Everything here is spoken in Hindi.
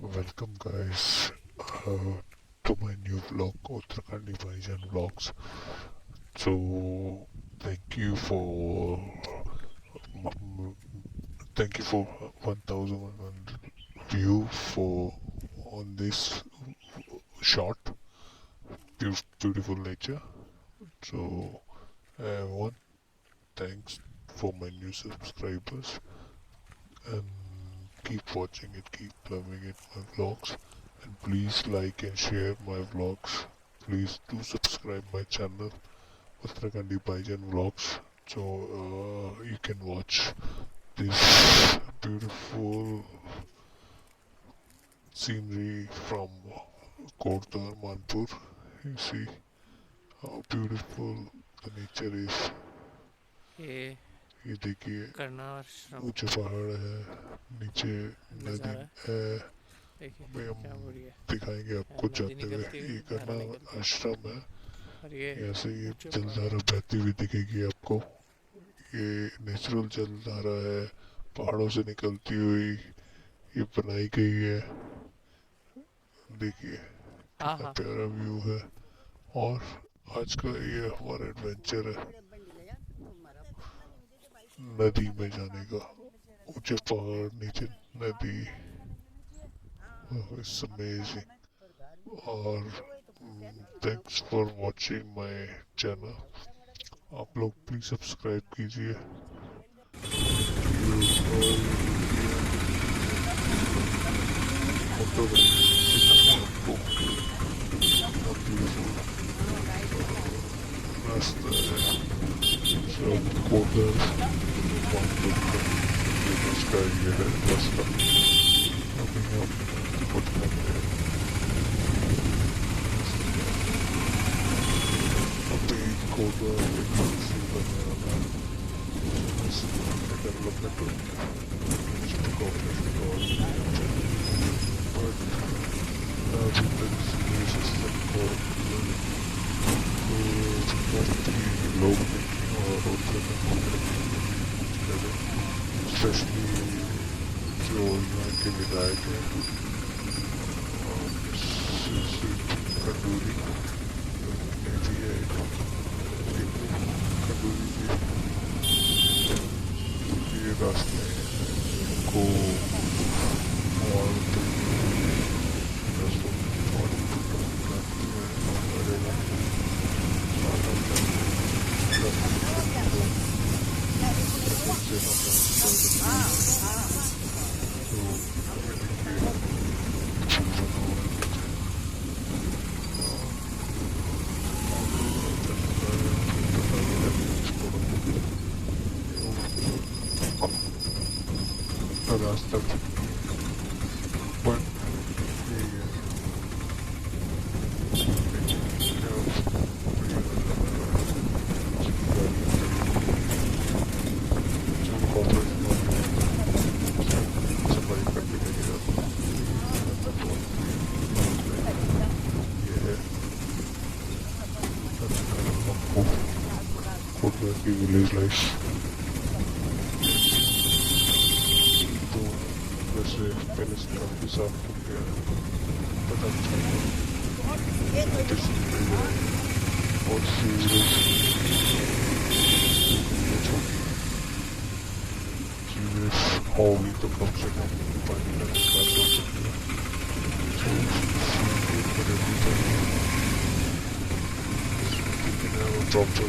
Welcome, guys, to my new vlog, Uttarakhandi Baijan Vlogs. So, thank you for thank you for 1,100 view for on this short, beautiful nature. So, everyone, thanks for my new subscribers and keep watching it, keep loving it, my vlogs, and please like and share my vlogs. Please do subscribe my channel Uttarakhandi Baijan Vlogs, so you can watch this beautiful scenery from Kordar Manpur. You see how beautiful the nature is. ये ये देखिए कर्णाश्रम ऊंचे पहाड़ है, नीचे नदी नज़ारा है। देखिए अभी हम क्या हो रही है। दिखाएंगे आपको नदी जाते हुए। निकलती हुई ये धारा करना निकलती आश्रम है। और ये यहाँ से ये ऊंचे पहाड़। जलधारा बहती हुई दिखेगी आपको। ये नेचुरल जलधारा है, पहाड़ों से निकलती हुई ये बनाई गई है। देखिए हाँ कितना हाँ प्यारा व्यू है। और आज का ये हमारा एडवेंचर है नदी में जाने का। ऊंचे पहाड़, नीचे नदी, इट्स अमेजिंग। और thanks for watching my channel. आप लोग प्लीज सब्सक्राइब कीजिए। फोटो आपको रास्ता है from Kodar Mountain का ये है रास्ता। अभी हम कुछ करते हैं। अभी कोडर एक सी बनने वाला है। डेवलपमेंट हो गया जिसमें कॉर्पोरेशन और बट अभी तक ये सिस्टम को बहुत ही लोग नहीं और उत्तराखंड स्पेशली जो यहाँ के विधायक हैं खंडूरी ने भी है खंडूरी भी ये रास्ते को और रास्तों और बढ़ेगा। रास्ता बट की विलेज लाइफ तो वैसे पहले से काफी साफ हो गया है, बट अच्छा बहुत सीरियस होगी तो कम से कम पानी का निकाल हो सकता है। So, for everything, you can have a proper